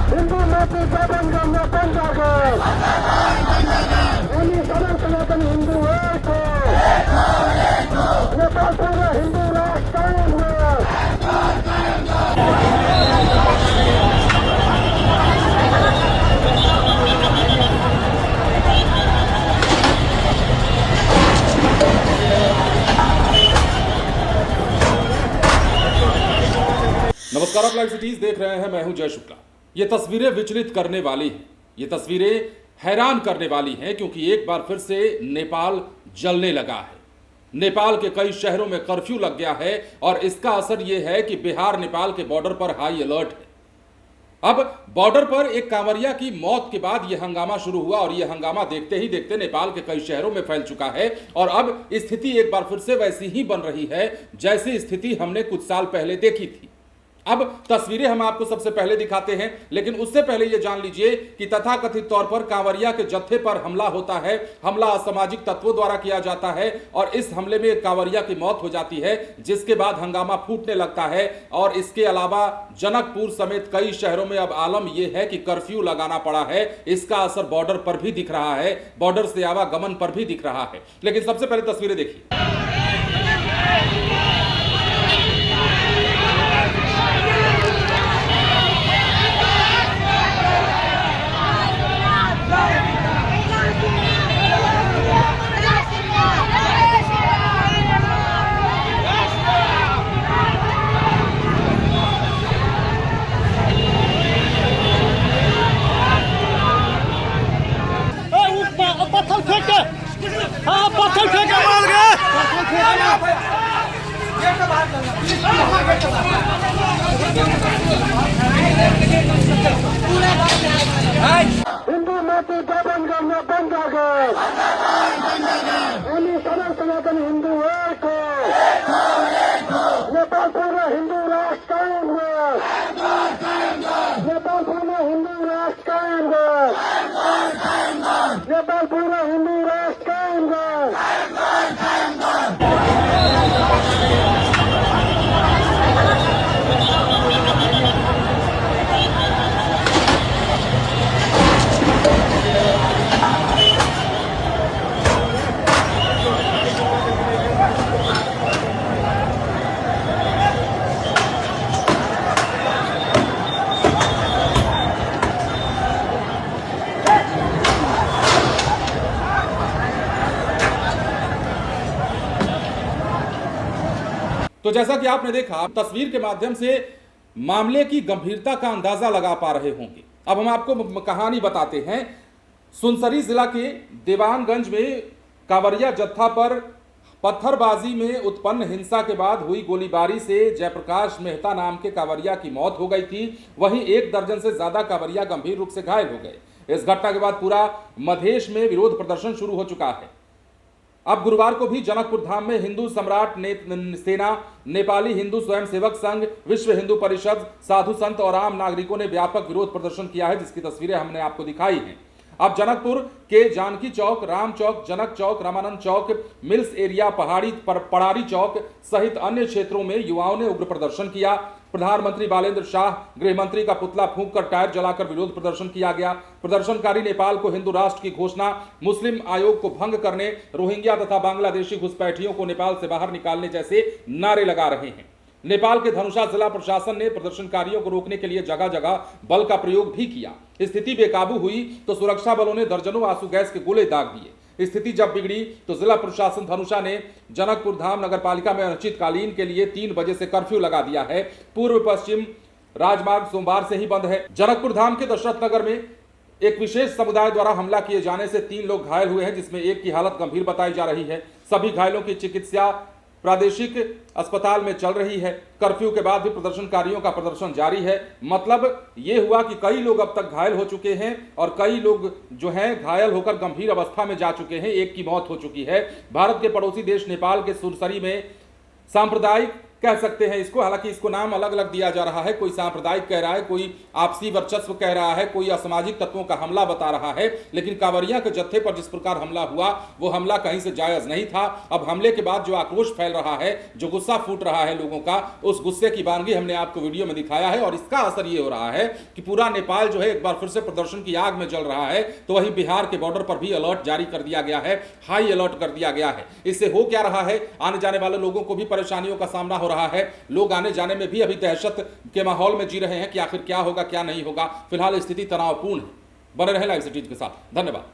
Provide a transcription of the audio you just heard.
हिंदू माती जबन करना बंद कर सनातन हिंदू एक नेपाल पूरा हिंदू राष्ट्र कायम है। नमस्कार, आप लाइव सिटीज देख रहे हैं। मैं हूं जय शुक्ला। ये तस्वीरें विचलित करने वाली हैं, ये तस्वीरें हैरान करने वाली हैं, क्योंकि एक बार फिर से नेपाल जलने लगा है। नेपाल के कई शहरों में कर्फ्यू लग गया है और इसका असर यह है कि बिहार नेपाल के बॉर्डर पर हाई अलर्ट है। अब बॉर्डर पर एक कांवरिया की मौत के बाद यह हंगामा शुरू हुआ और यह हंगामा देखते ही देखते नेपाल के कई शहरों में फैल चुका है और अब स्थिति एक बार फिर से वैसी ही बन रही है जैसी स्थिति हमने कुछ साल पहले देखी थी। अब तस्वीरें हम आपको सबसे पहले दिखाते हैं, लेकिन उससे पहले यह जान लीजिए कि तथाकथित तौर पर कांवरिया के जत्थे पर हमला होता है। हमला असामाजिक तत्वों द्वारा किया जाता है और इस हमले में कांवरिया की मौत हो जाती है, जिसके बाद हंगामा फूटने लगता है। और इसके अलावा जनकपुर समेत कई शहरों में अब आलम यह है कि कर्फ्यू लगाना पड़ा है। इसका असर बॉर्डर पर भी दिख रहा है, बॉर्डर से आवागमन पर भी दिख रहा है। लेकिन सबसे पहले तस्वीरें देखिए। पत्थर फेंका मार गया। हिंदू माती जबन करना बंद कर सनातन हिंदू एक नेपाल पूरा हिंदू राष्ट्र कायम है। नेपाल पूरा हिंदू राष्ट्र कायम है। नेपाल पूरा हिंदू राष्ट्र कायम है। तो जैसा कि आपने देखा, तस्वीर के माध्यम से मामले की गंभीरता का अंदाजा लगा पा रहे होंगे। अब हम आपको कहानी बताते हैं। सुनसरी जिला के देवानगंज में कांवरिया जत्था पर पत्थरबाजी में उत्पन्न हिंसा के बाद हुई गोलीबारी से जयप्रकाश मेहता नाम के कांवरिया की मौत हो गई थी। वहीं 1 दर्जन से ज्यादा कांवरिया गंभीर रूप से घायल हो गए। इस घटना के बाद पूरा मधेश में विरोध प्रदर्शन शुरू हो चुका है। अब गुरुवार को भी जनकपुर धाम में हिंदू सम्राट सेना, नेपाली हिंदू स्वयंसेवक संघ, विश्व हिंदू परिषद, साधु संत और आम नागरिकों ने व्यापक विरोध प्रदर्शन किया है, जिसकी तस्वीरें हमने आपको दिखाई हैं। अब जनकपुर के जानकी चौक, राम चौक, जनक चौक, रामानंद चौक, मिल्स एरिया, पड़ारी चौक सहित अन्य क्षेत्रों में युवाओं ने उग्र प्रदर्शन किया। प्रधानमंत्री बालेंद्र शाह, गृह मंत्री का पुतला फूंककर टायर जलाकर विरोध प्रदर्शन किया गया। प्रदर्शनकारी नेपाल को हिंदू राष्ट्र की घोषणा, मुस्लिम आयोग को भंग करने, रोहिंग्या तथा बांग्लादेशी घुसपैठियों को नेपाल से बाहर निकालने जैसे नारे लगा रहे हैं। नेपाल के धनुषा जिला प्रशासन ने प्रदर्शनकारियों को रोकने के लिए जगह जगह बल का प्रयोग भी किया। स्थिति बेकाबू हुई तो सुरक्षा बलों ने दर्जनों आंसू गैस के गोले दाग दिए। स्थिति जब बिगड़ी तो जिला प्रशासन धनुषा ने जनकपुर धाम नगर पालिका में अनिश्चितकालीन के लिए 3 बजे से कर्फ्यू लगा दिया है। पूर्व पश्चिम राजमार्ग सोमवार से ही बंद है। जनकपुर धाम के दशरथ नगर में एक विशेष समुदाय द्वारा हमला किए जाने से 3 लोग घायल हुए हैं, जिसमें एक की हालत गंभीर बताई जा रही है। सभी घायलों की चिकित्सा प्रादेशिक अस्पताल में चल रही है। कर्फ्यू के बाद भी प्रदर्शनकारियों का प्रदर्शन जारी है। मतलब ये हुआ कि कई लोग अब तक घायल हो चुके हैं और कई लोग जो हैं घायल होकर गंभीर अवस्था में जा चुके हैं। एक की मौत हो चुकी है। भारत के पड़ोसी देश नेपाल के सुनसरी में सांप्रदायिक कह सकते हैं इसको, हालांकि इसको नाम अलग अलग दिया जा रहा है, कोई सांप्रदायिक कह रहा है, कोई आपसी वर्चस्व कह रहा है, कोई असामाजिक तत्वों का हमला बता रहा है। लेकिन कांवरिया के जत्थे पर जिस प्रकार हमला हुआ वो हमला कहीं से जायज नहीं था। अब हमले के बाद जो आक्रोश फैल रहा है, जो गुस्सा फूट रहा है लोगों का, उस गुस्से की बानगी हमने आपको वीडियो में दिखाया है और इसका असर ये हो रहा है कि पूरा नेपाल जो है एक बार फिर से प्रदर्शन की आग में जल रहा है। तो वहीं बिहार के बॉर्डर पर भी अलर्ट जारी कर दिया गया है, हाई अलर्ट कर दिया गया है। इससे हो क्या रहा है, आने जाने वाले लोगों को भी परेशानियों का सामना हो रहा है। लोग आने जाने में भी अभी दहशत के माहौल में जी रहे हैं कि आखिर क्या होगा क्या नहीं होगा। फिलहाल स्थिति तनावपूर्ण है। बने रहे लाइव सिटीज के साथ। धन्यवाद।